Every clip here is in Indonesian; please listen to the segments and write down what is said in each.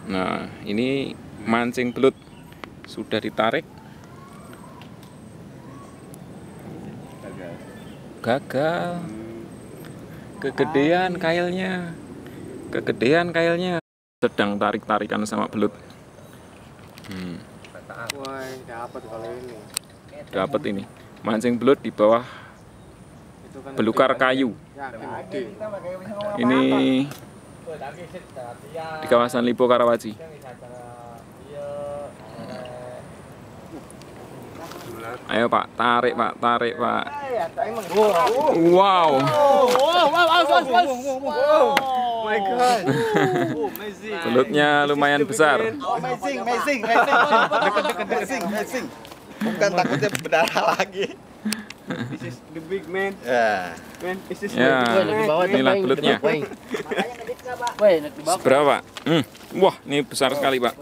Nah, ini mancing belut sudah ditarik. Gagal. Kegedean kailnya. Sedang tarik-tarikan sama belut. Wah, dapat kalau ini. Dapat ini. Mancing belut di bawah belukar kayu. Ini di kawasan Lipo Karawaci. Ayo Pak, tarik Pak. Wow. My God. Belutnya lumayan besar. Amazing. Bukan takutnya berdarah lagi. This is the big man. Man, this is Ya, inilah belutnya. Berapa? Wah, ini besar sekali Pak.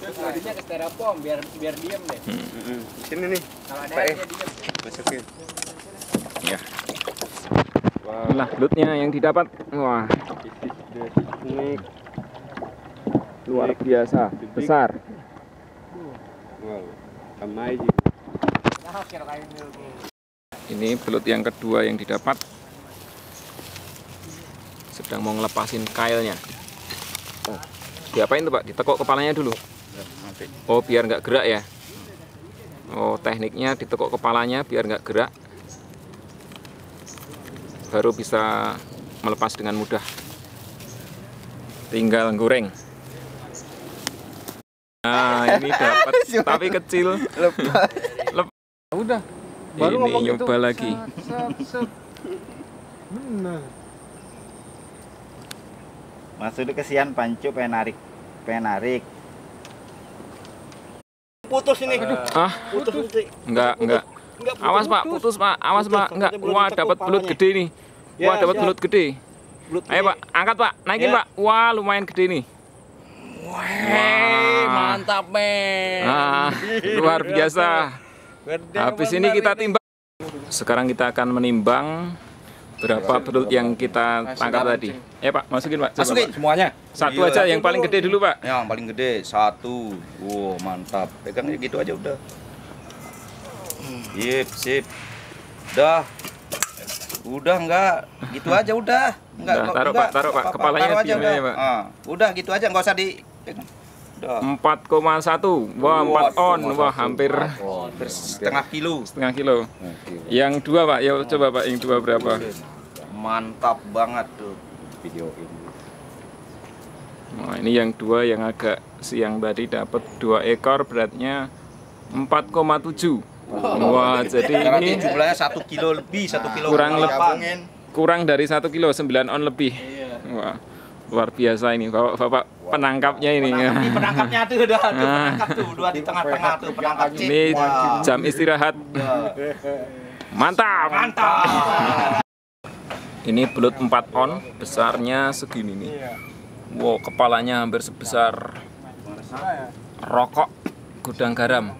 Tadinya ke styrofoam biar diem deh. Sini nih. Kalau ada air dia diem. Masukin. Ya. Inilah belutnya yang didapat. Wah, luar biasa, besar. Wow, amazing. Ini belut yang kedua yang didapat. Sedang mau ngelepasin kailnya. Oh, diapain tuh Pak? Ditekuk kepalanya dulu. Oh, biar nggak gerak ya. Oh, tekniknya ditekuk kepalanya biar nggak gerak. Baru bisa melepas dengan mudah. Tinggal goreng. Nah, ini dapat tapi kecil. Udah. Ini nyoba lagi. Benar. Maksudnya kesian pancu pengen narik. Putus ini. Putus. Enggak. Awas Pak, putus Pak. Awas Pak. Enggak. Wah, dapat belut gede nih. Wah, dapat belut gede. Ayo Pak, angkat Pak. Naikin Pak. Wah, lumayan gede nih. Wah, mantap men. Luar biasa. Habis ini kita timbang. Sekarang kita akan menimbang berapa belut yang kita tangkap tadi. Ya Pak, masukin Pak. Coba, Masukin Pak. semuanya. Satu aja yang paling gede dulu Pak. Yang paling gede satu. Wow, mantap. Pegangnya gitu aja udah. Sip. Udah enggak, gitu aja udah. Enggak. Taruh Pak. Kepalanya taruh aja di udah. ya, Pak. Udah gitu aja, enggak usah dipegang. Udah. 4,1. Wah, 4 on. Wah, hampir Setengah kilo. Yang dua Pak, ya coba Pak, yang dua berapa? Mantap banget tuh. Video ini. Nah, ini yang dua yang agak siang tadi dapat 2 ekor, beratnya 4,7. Wah, jadi ini jumlahnya 1 kilo lebih, 1 kilo kurang dari 1 kilo, 9 on lebih. Wah, luar biasa ini Bapak penangkapnya ini. Penangkapnya tuh udah penangkap tuh, dua di tengah-tengah tuh penangkap cip. Ini jam istirahat. Mantap. Ini belut 4 on, besarnya segini nih. Wow, kepalanya hampir sebesar rokok gudang garam.